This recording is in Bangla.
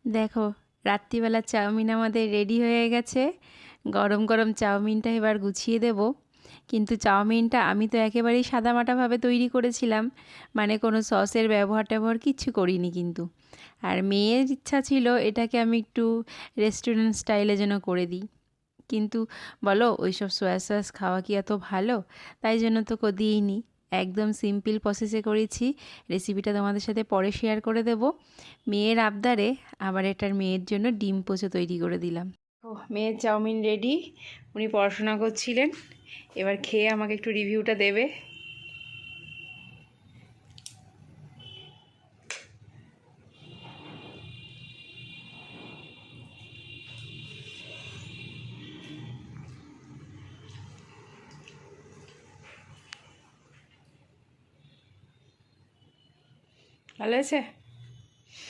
দেখো, রাত্রিবেলা চাউমিন আমাদের রেডি হয়ে গেছে। গরম গরম চাউমিনটা এবার গুছিয়ে দেব। কিন্তু চাউমিনটা আমি তো একেবারেই সাদামাটাভাবে তৈরি করেছিলাম, মানে কোনো সসের ব্যবহার ট্যাবহার কিচ্ছু করিনি কিন্তু। আর মেয়ের ইচ্ছা ছিল এটাকে আমি একটু রেস্টুরেন্ট স্টাইলে যেন করে দিই, কিন্তু বলো ওইসব সয়া সস খাওয়া কি এত ভালো? তাই জন্য তো দিইনি। একদম সিম্পল প্রসেসে করেছি। রেসিপিটা তোমাদের সাথে পরে শেয়ার করে দেব। মেয়ের আবদারে আবার এটার মেয়ের জন্য ডিম পোচো তৈরি করে দিলাম। ও, মেয়ের চাউমিন রেডি। উনি পড়াশোনা করছিলেন, এবার খেয়ে আমাকে একটু রিভিউটা দেবে। ভালো আছে?